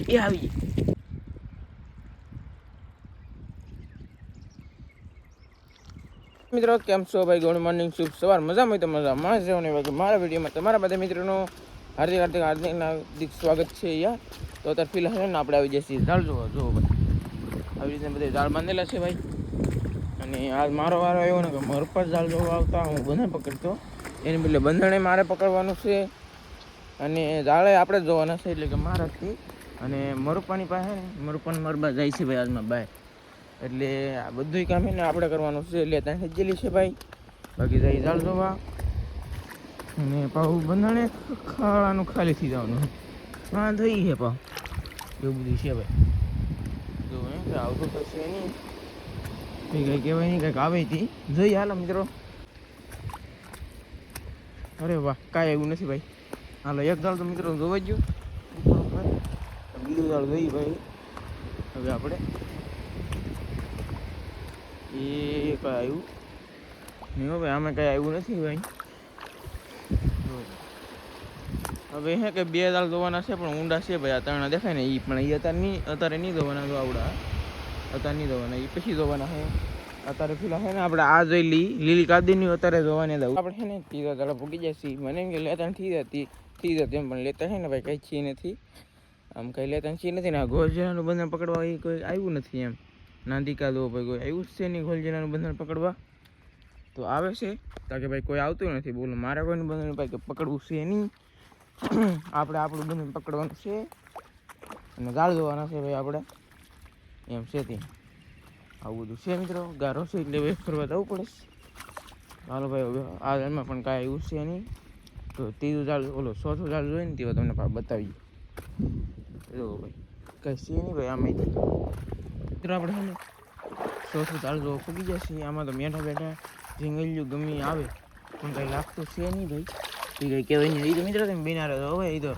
એ આવી મિત્રો કેમ છો ભાઈ? ગુડ મોર્નિંગ, શુભ સવાર. મજામાં હોય તો મજામાં જ રહેવાની વાત. મારા વિડીયોમાં તમારા બધા મિત્રોનું હાર્દિક સ્વાગત છે. યાર તો અત્યારે ફિલહાલ છે ને આપણે આવી જઈએ ઝાડ જોવા. જુઓ ભાઈ, આવી રીતે બધા ઝાડ બાંધેલા છે ભાઈ. અને આજ મારો વારો આવ્યો ને કે માર પર ઝાડ જોવા આવતા હું બંધણ પકડતો, એની બદલે બંધણે મારે પકડવાનું છે. અને ઝાડે આપણે જ જોવાના છે, એટલે કે મારાથી. અને મરુપાની પાસે ને મરુપાની મરબા જાય છે ભાઈ આજમાં બાય, એટલે આ બધું કામ એને આપણે કરવાનું છે. એટલે ત્યાં સજ્જેલી છે ભાઈ, બાકી જાય ઝાડ જોવા. અને પાછું બંધાણે ખાવાનું ખાલી થઈ જવાનું વાંધો એ છે પાછું, એવું બધું છે ભાઈ. જો આવતું તો છે નહીં, કંઈ કહેવાય નહીં, કંઈક આવે હતી જોઈએ. હાલો મિત્રો, અરે વાહ, કાંઈ એવું નથી ભાઈ. હાલો એક ઝાડ તો મિત્રો જોવા જ બીજું ઝાડ જોઈએ ભાઈ. હવે આપણે એ કઈ આવ્યું નહીં ભાઈ, આમાં કઈ આવ્યું નથી ભાઈ. હવે હે કે બે ઝાડ જોવાના છે, પણ ઊંડા છે ભાઈ. આ ત્રણ દેખાય ને એ, પણ એ અત્યારે નહીં જોવાના. જો આવડા અત્યારે નહીં જોવાના, એ પછી જોવાના છે. અત્યારે પેલા છે ને આપણે આ જોઈ લીલી કાદીની અત્યારે જોવાની હતા. આપણે છે ને તીધા ઝાડ ભૂગી જાય છે. મને એમ કે લેતા થઈ જતી એમ, પણ લેતા છે ને ભાઈ કંઈ છી નથી. આમ કંઈ લેતા છી નથી ને. આ ગોળજીરાનું બંધન પકડવા એ કોઈ આવ્યું નથી એમ. નાંદિકા દો ભાઈ, કોઈ આવ્યું જ છે નહીં ગોળજીરાનું બંધન પકડવા. તો આવે છે કારણ કે ભાઈ કોઈ આવતું નથી. બોલો મારે કોઈનું બંધન ભાઈ પકડવું છે નહીં. આપણે આપણું બંધન પકડવાનું છે અને ઝાડ જોવાના છે ભાઈ આપણે, એમ છે તે. આવું બધું છે મિત્રો. ગારો છે એટલે વેસ્ટ કરવા જવું પડે. ચાલો ભાઈ, હવે આ ઝાડમાં પણ કાંઈ એવું છે નહીં. તો ત્રીજું ઝાડ, ઓલો ચોથું ઝાડ જોઈએ ને તેવા તમને બતાવીએ. જો ભાઈ કંઈ છે નહીં ભાઈ. આમાં મિત્રો આપણે છે ને ચોથું ઝાડ જો ફૂગી જશે. આમાં તો બેઠા બેઠા જંગલિયું ગમી આવે, પણ કંઈ લાગતું છે નહીં ભાઈ. એ કંઈ કહેવાય નહીં. એ તો મિત્રો તમે બિના રહો હવે. એ તો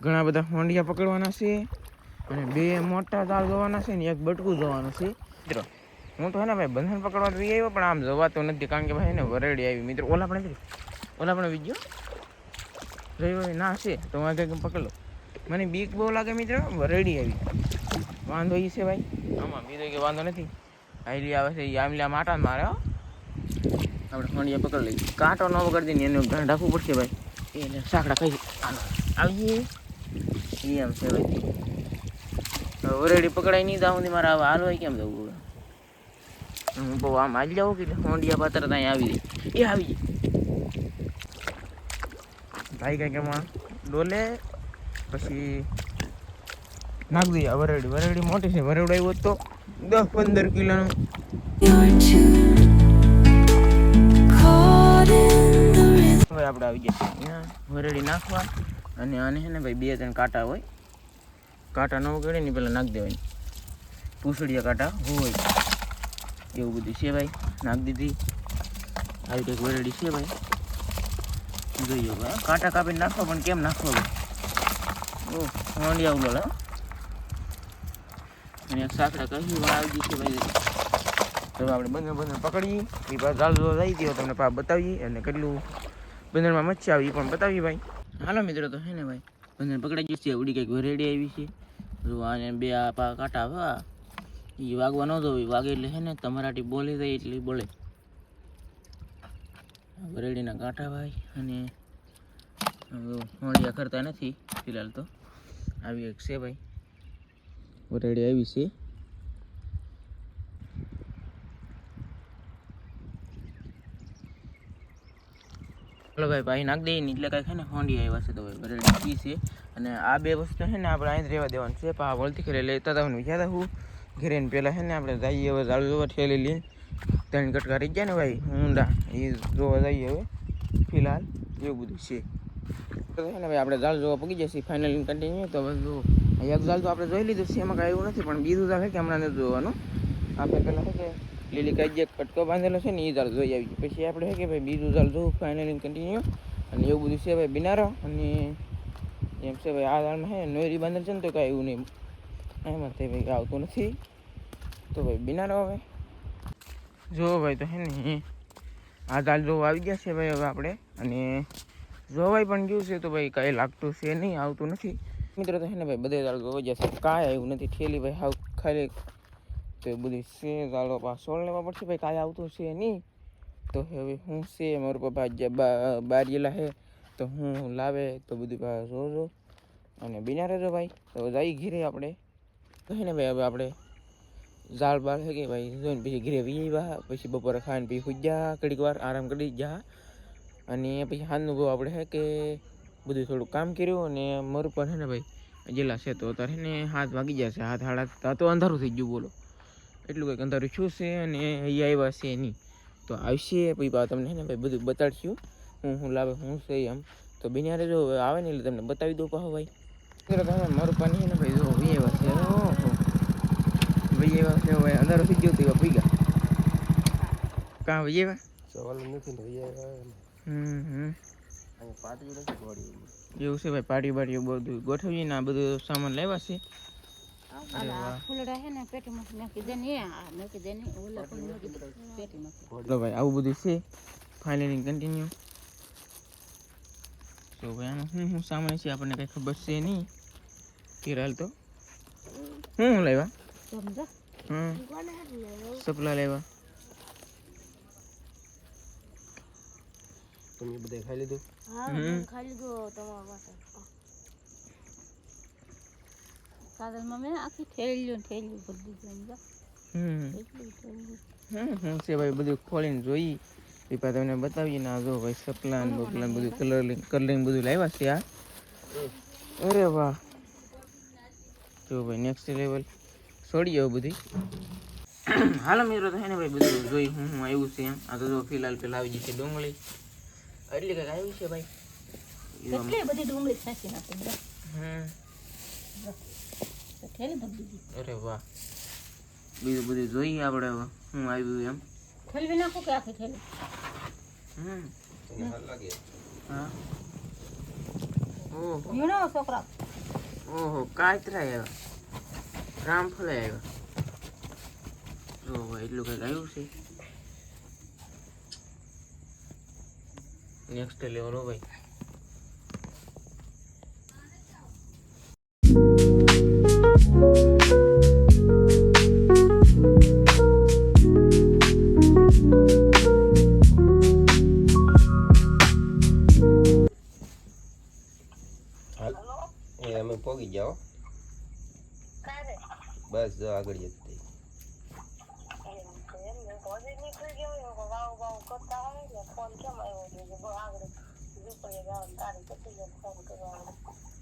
ઘણા બધા હોંડિયા પકડવાના છે, અને બે મોટા ઝાડ જોવાના છે ને એક બટકું જોવાનું છે. મિત્રો હું તો હે ને ભાઈ બંધન પકડવા બી આવ્યો, પણ આમ જવાતો નથી કારણ કે ભાઈ ને વરેડી આવી. મિત્રો ઓલા પણ વિડીયો રહી ના છે તો હું કંઈક પકડ લો. મને બીક બહુ લાગે મિત્રો, વરેડી આવી. વાંધો એ છે ભાઈ, આમાં બીજો કે વાંધો નથી. આઈલી આવે છે, આમલી આમ આટા મારે. આપણે હોંડિયા પકડ લઈએ. કાંટો ન વગરતી ને એનું ધ્યાન રાખવું પડશે ભાઈ. એને સાંકડા કઈ આવીએ એમ છે ભાઈ. વરેડી પકડાય નહીં ત્યાં સુધી મારે હાલવાય કેમ જવું? હું બહુ આમ હાલી જાઉં કે હોંડિયા પાત્ર ત્યાં આવી જાય. એ આવી જાય ભાઈ. કંઈક એમાં ડોલે પછી નાખ દઈએ. વરેડી મોટી છે. વરેડું આવ્યું તો 10-15 કિલોનું. હવે આપણે આવી જઈએ વરેડી નાખવા. અને આને છે ને ભાઈ 2-3 કાંટા હોય, કાંટા ન વગડે ને પેલા નાખી દેવાય. પૂછડિયા કાંટા હોય એવું બધું છે ભાઈ. નાખી દીધી. આવી કંઈક વરેડી છે ભાઈ. જોઈએ ભાઈ, કાંટા કાપીને નાખવા, પણ કેમ નાખવા ભાઈ? ઓહ હોંડિયા ઉગલ. અને સાંકડા કહી આવી ગઈ છે ભાઈ. તો આપણે બંધન પકડીએ. એ પાછું ચાલુ થઈ ગયો તમને પા બતાવીએ, અને કેટલું બંધનમાં મચ્છી આવી એ પણ બતાવીએ ભાઈ. હાલો મિત્રો, તો હે ને ભાઈ બંધન પકડાઈ ગયું છે. ઉડી કંઈક વરેડી આવી છે. જો આને બે આ કાંટા હા એ વાગવા ન દો. વાગે એટલે છે ને તમારાથી બોલી જાય એટલે બોલે. વરેડીના કાંટા ભાઈ. અને હોંડિયા કરતા નથી ફિલહાલ તો. આવી એક છે ભાઈ, વરેડી આવી છે. ચાલો ભાઈ ભાઈ નાખ દઈએ ને એટલે કાંઈ છે ને હોંડિયા આવ્યા છે. તો ભાઈ વરેડી છે. અને આ બે વસ્તુ છે ને આપણે અહીં જ રહેવા દેવાનું છે. પા વળતી ખેલે લેતા હતા વિચારતા હું ઘરે ને પહેલાં છે ને આપણે જઈએ હવે ઝાડુ જોવા. ઠેલી લઈને 3 કટકા રહી જાય ને ભાઈ ઊંડા, એ જોવા જઈએ હવે ફિલહાલ. એવું બધું છે. તો છે ને ભાઈ આપણે ઝાડ જોવા પગી જશે ફાઇનલી કન્ટિન્યુ. તો બધું એક ઝાડ તો આપણે જોઈ લીધું છે, એમાં કાંઈ એવું નથી. પણ બીજું ઝાડ છે કે હમણાં નથી જોવાનું. આપણે પહેલાં છે કે લીલી કાંઈ જે કટકો બાંધેલો છે ને એ ઝાડ જોઈ આવી. પછી આપણે છે કે ભાઈ બીજું ઝાડ જોવું ફાઇનલી કન્ટિન્યુ. અને એવું બધું છે ભાઈ બિનારો. અને એમ છે ભાઈ આ ઝાડમાં છે નોરી બાંધેલ છે ને, તો કાંઈ એવું નહીં એમાં તે ભાઈ આવતું નથી. તો ભાઈ બિનારો હવે જો ભાઈ. તો હે ને આ ઝાડ જોવા આવી ગયા છે ભાઈ હવે આપણે. અને જોવાઈ પણ ગયું છે. તો ભાઈ કાંઈ લાગતું છે નહીં, આવતું નથી. મિત્રો તો હે ને ભાઈ બધે દાળ ગોવા જશે કાંઈ આવ્યું નથી ઠેલી ભાઈ હાવ ખાલી તો એ બધી છે દાળો પા સોળ લેવા પડશે ભાઈ કાંઈ આવતું છે નહીં તો હવે હું છે મારું પપ્પા બાર ગયેલા હે તો હું લાવે તો બધું જોજો અને બિના રહેજો ભાઈ તો જઈ ઘીરે આપણે તો હે ને ભાઈ હવે આપણે ઝાડ બાળ છે કે ભાઈ જોઈને પછી ઘીરે વી પછી બપોરે ખાઈને પછી હુજ્યા ઘડીક વાર આરામ કરી જા અને પછી હાથનું બહુ આપણે છે કે બધું થોડું કામ કર્યું અને મારું પણ છે ને ભાઈ જેલા છે તો અત્યારે ને 7 વાગી જશે 7:30 તો અંધારું થઈ ગયું બોલો એટલું કંઈક અંધારું શું છે અને અહીંયા આવ્યા છે નહીં તો આવશે પછી તમને છે ને ભાઈ બધું બતાડશું હું લાવે હું છે એમ તો બિના રહેજો આવે ને એટલે તમને બતાવી દઉં પાછો ભાઈ તમે મારું પાણી છે ને ભાઈ જો આવ્યા છે ભાઈ એવા છે ભાઈ અંધારું થઈ ગયું તો એવા પી ગયા કાં ભાઈ એવા સવાલ નથી ભાઈ પાટી નથી ગોળી એવું છે ભાઈ પાટી બાટીઓ બધું ગોઠવીએ ને આ બધું સામાન લાવ્યા છે ભાઈ આવું બધું છે ફાઇનલી કન્ટિન્યુ તો ભાઈ આનું શું સામાન છે આપણને કઈ ખબર છે નહીં કિરાલ તો હું લાવ્યા સપલા લાવ્યા તમે બધે ખાઈ લીધું ખાઈ લીધું તમારા માટે કાદલમાં મેં આખી થેલી બધી સમજા છે ભાઈ બધું ખોલીને જોઈ પીપા તમને બતાવીએ ને આ જો ભાઈ સપલા ને બપલા ને બધું કલરિંગ બધું લાવ્યા છે આ અરે વાહ જો ભાઈ નેક્સ્ટ લેવલ છોડી જાવ બધી હાલો મિત્રો તો હે ને ભાઈ બધું જોઈ હું આવ્યું છે એમ આ તો જો ફિલહાલ પેલા આવી જશે ડુંગળી એટલે કંઈક આવ્યું છે ભાઈ કેટલી બધી ડુંગળી સાચી નાખી અરે વાહ બીજું બધું જોઈએ આપણે હવે હું આવ્યું એમ થેલી નાખો કે આખી થેલી હા ઓહો યુનો છોકરા ઓહો કાતરા આવ્યા રામફળ આવ્યા જો ભાઈ એટલું કંઈક આવ્યું છે નેક્સ્ટ લેવલ હો ભાઈ અમે પોગી જાઓ બસ જો આગળ જતી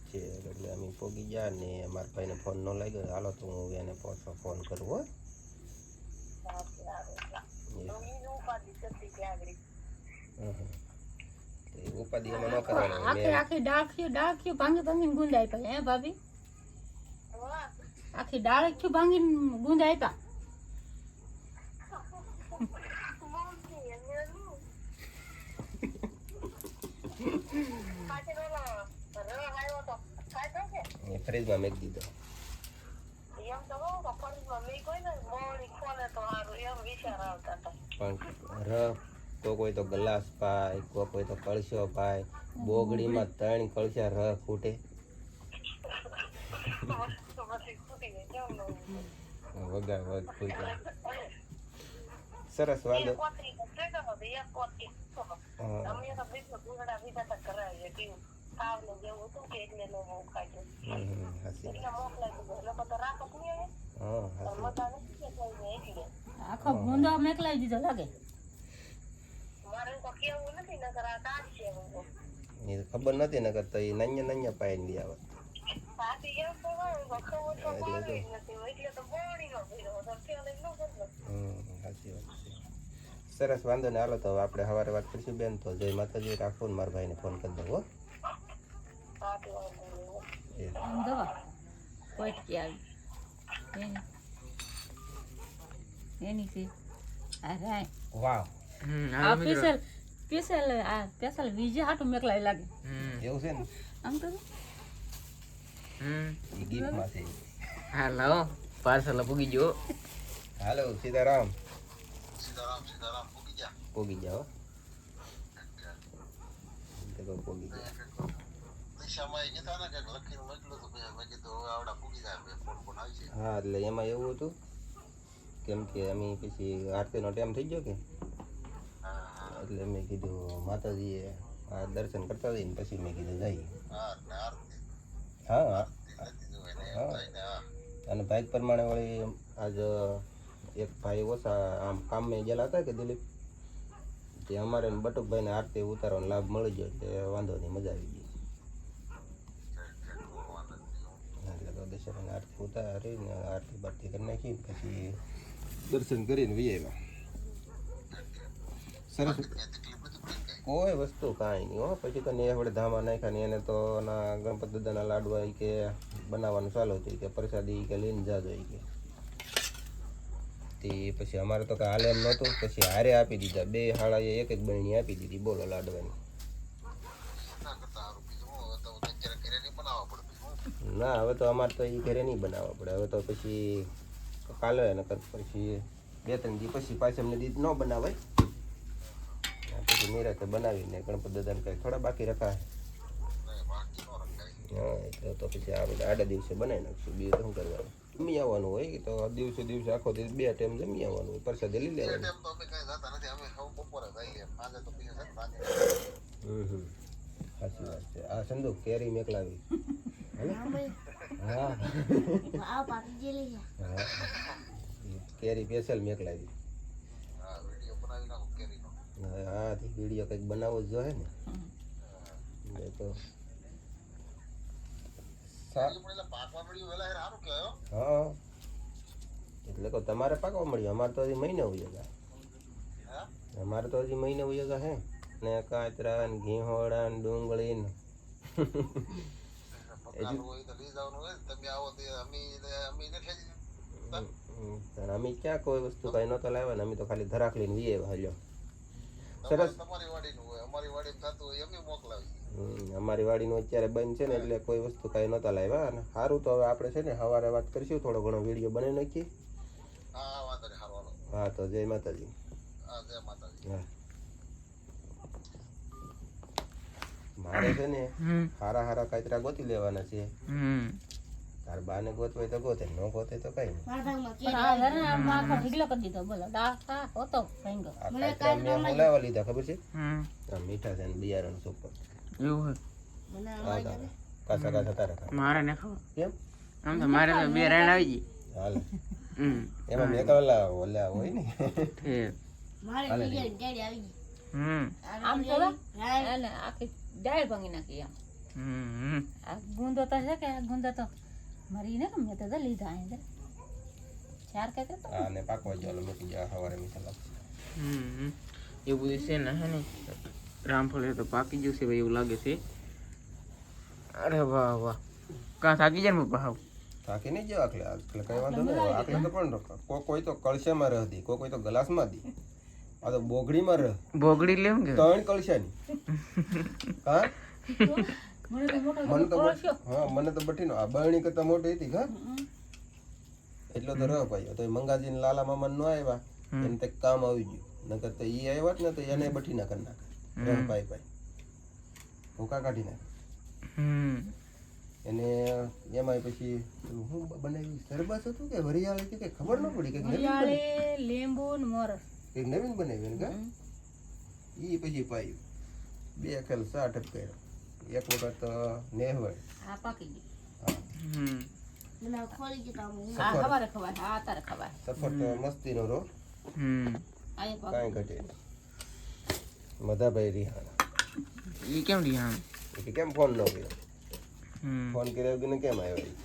છે એટલે અમે પોગી ગયા ને મારા ભાઈને ફોન ન લાગ્યો હાલો તો હું એને પાછો ફોન કરું હો ઉપાધિ એમાં ન કરવાનું આખી ડાળખી ભાંગી ગુંદ આપ્યા હે ભાભી આખી ડાળખી ભાંગી ગુંદ આપ્યા ફ્રીજમાં મેક દીધો પણ તો કોઈ તો ગ્લાસ પાય કોઈ તો કળશો પાય બોગડીમાં 3 કળશા રહ ફૂટે વગા વગ ફૂટે સરસ વાંધો આખો ગુંદો મેકલાઈ દીધો લાગે ખબર નથી ને કરતા એ નanya પાય ને આવે સરસ વાંધો ને હાલો તો આપણે સવારે વાત કરીશું બેન તો જય માતાજી રાખો ને મારા ભાઈને ફોન કરી દો હો વાહ સ્પેશિયલ વિજય હાટું મેકલાઈ લાગે એવું છે ને આમ તો એ ગિફ્ટ માં છે હાલો પાર્સલ પૂગી ગયો હાલો સીતારામ પોગી જાઓ પોગી જાઓ હા એટલે એમાં એવું હતું કેમ કે અમે પછી આરતીનો ટાઈમ થઈ ગયો કે એટલે મેં કીધું માતાજીએ આ દર્શન કરતા જઈને પછી મેં કીધું જઈએ. હા હા અને ભાઈ પ્રમાણે વળી આજ એક ભાઈ ઓછા આમ કામમાં ગયેલા હતા કે દિલીપ તે અમારે બટુકભાઈને આરતી ઉતારવાનો લાભ મળી ગયો એટલે વાંધો નહીં, મજા આવી ગઈ. એટલે તો દશેરાની આરતી ઉતારીને આરતી બારતી કરી નાખી પછી દર્શન કરીને વી આવ્યા. સરસ, કોઈ વસ્તુ કાંઈ નહીં હો. પછી તો ને વડે ધામા નાખ્યા ને એને તો ના ગણપત દાદાના લાડવા ઈ કે બનાવવાનું ચાલુ હતું કે પ્રસાદી કે લઈને જાજો ઈ કે તે પછી અમારે તો કાંઈ હાલે એમ નહોતું. પછી હારે આપી દીધા, બે હાળાએ એક એક બહેણી આપી દીધી બોલો લાડવાની. ના હવે તો અમારે તો એ ઘરે નહીં બનાવવા પડે. હવે તો પછી કાલે ને પછી 2-3 દી પછી પાછી અમને દીધ ન બનાવાય. પછી નિરાતે બનાવીને ગણપત દાદાને કંઈ થોડા બાકી રખાય. હા એટલે તો પછી આપણે આડા દિવસે બનાવી નાખશું. બીજું તો શું કરવાનું, જમી આવવાનું હોય તો દિવસે દિવસે આખો દિવસ 2 ટાઈમ જમી આવવાનું હોય, પ્રસાદી લઈ લેવાનું. સાચી વાત છે. આ સંદૂક કેરી મેકલાવી હા કેરી સ્પેશિયલ મેકલાવી. હા વિડીયો કંઈક બનાવવો જ જોઈએ ને. તો હા એટલે તો તમારે પાકવા મળ્યું, અમારે તો હજી મહિને હોય ગયા. અમારે તો હજી મહિને હોય ગયા હે ને કાચરા ને ઘીહોડા ને ડુંગળી ને અમે ક્યાં કોઈ વસ્તુ કઈ નહોતા લાવ્યા ને અમે તો ખાલી ધરાક લઈને વી આવ્યા. હાલ્યો સરસ. અમારી વાડીનું અત્યારે બંધ છે ને એટલે કોઈ વસ્તુ કઈ નહોતા લાવ્યા. અને સારું તો હવે આપણે છે ને સવારે વાત કરીશું, થોડો ઘણો વિડીયો બનાવી નાખીએ. હા તો જય માતાજી. હા મારે છે ને હારા હારા કાચરા ગોતી લેવાના છે. તાર બાને ગોતવાય તો ગોતે, ન ગોતે તો કઈ નહીં. હું લાવવા લીધા ખબર છે, મીઠા છે બિયારણ સુપર એવું કાસા કાસા તારે મારે ને ખબર કેમ આમ તો મારે તો 2 રાઈડ આવી ગઈ. હાલે એમાં મેં કલા ઓલા હોય ને આમ તો આખી દાળ ભાંગી નાખી. આમ આ ગુંદો તો છે કે આ ગુંદો તો મરીને મેં તો લીધા અહીં 4 કહેતો તો આને પાકવા ચાલો મૂકી જા સવારે મીઠા લાગશે. એવું બધું છે ને હે ને રામફળ તો પાકી ગયું છે ભાઈ એવું લાગે છે. અરે વાહ વાહ, કાં થાકી જાય ને પપ્પા? હાવ થાકી નહીં જાવ. આખલે કઈ વાંધો નહીં. આખલે તો પણ કોઈ તો કળશામાં રહ દી, કોઈ તો ગ્લાસમાં દી. આ તો બોગડીમાં રહ. બોગડી લેમ કે 3 કળશાની. હા મને તો બટીનો આ બરણી કરતા મોટી હતી. હા એટલો તો રહ પાયો તો મંગાજી ને લાલા મામા નો આવ્યા એને તે કામ આવી ગયું. નકર તો ઈ આવ્યા ને તો એને બટી ના કરી નાખે. રહ પાઈ પાઈ ભૂકા કાઢી નાખે. એને એમાં પછી હું બનાવી સરબત હતું કે વરિયાળી હતી કે ખબર ન પડી કે વરિયાળી લીંબુ ને મોરસ એક નવીન બનાવી ને ઈ પછી પાયું 2 ખેલ સા ટપકાયો. એક વખત નેહવડ આ પાકી ગઈ. સફર તો મસ્તીનો રો કાંઈ ઘટે. મધાભાઈ રિહાણા ઈ કેમ રિહાણ કે કેમ ફોન ન કર્યો? ફોન કર્યો કે કેમ આવ્યો?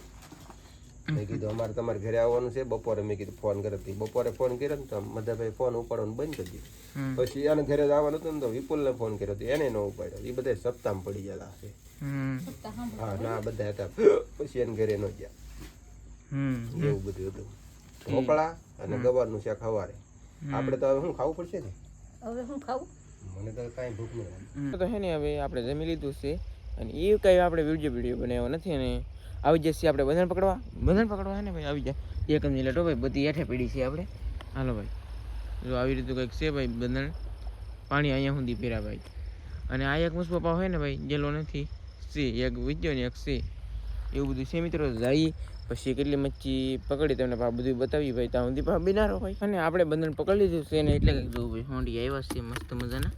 મેં કીધું અમારે તમારે ઘરે આવવાનું છે બપોરે. મેં કીધું ફોન કર્યો. બપોરે ફોન કર્યો ને તો મધાભાઈ ફોન ઉપાડવાનું બંધ કરી દીધું. પછી એને ઘરે આવવાનું હતું ને તો વિપુલને ફોન કર્યો હતો, એને ન ઉપાડ્યો. એ બધા સપ્તાહ પડી ગયેલા છે. હા ના બધા હતા. પછી એને ઘરે ન ગયા. એવું બધું હતું. ઢોકળા અને ગવારનું શાક સવારે. આપણે તો હવે શું ખાવું પડશે ને? હવે હું ખાવું? મને તો કાંઈ ભૂખ નહીં. તો હે ને હવે આપણે જમી લીધું છે અને એ કઈ આપણે વિડીયો બનાવ્યો નથી. અને આવી જશે આપણે બધાને પકડવા હે ને ભાઈ આવી જાય. 1 મિનિટ ભાઈ, બધી હેઠે પીડી છે આપણે. હાલો ભાઈ જો આવી રીતે કંઈક છે ભાઈ. બધાને પાણી અહીંયા સુધી પીરા ભાઈ. અને આ એક મુસપા હોય ને ભાઈ જેલો નથી છે, એક વીજ્યો ને એક છે, એવું બધું છે મિત્રો. જઈ પછી કેટલી મચ્છી પકડી તમને બધું બતાવી ભાઈ. ત્યાં સુધી પા બિનારો ભાઈ. અને આપણે બંધન પકડી લીધું છે ને એટલે કંઈક જોવું ભાઈ હોંડી આવ્યા છે મસ્ત મજાના.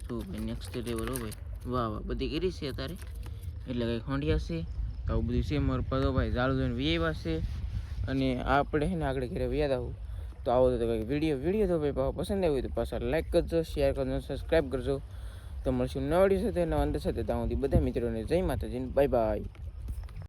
શું ભાઈ નેક્સ્ટ લેવલ હો ભાઈ. વાહ વાહ બધી કરી છે અત્યારે, એટલે કંઈક હોંડિયા છે. તો આવું બધું છે મોર પદો ભાઈ. ઝાડુ જોઈને વ્યાવ્યા છે. અને આપણે છે ને આગળ ઘરે વ્યાદ આવું. તો આવો તો કંઈક વિડીયો તો ભાઈ પસંદ આવ્યું તો પાછા લાઈક કરજો, શેર કરજો, સબસ્ક્રાઈબ કરજો. તો મળશું નવા વિડીયો સાથે, નવા અંદર સાથે. ત્યાં સુધી બધા મિત્રોને જય માતાજી, બાય બાય.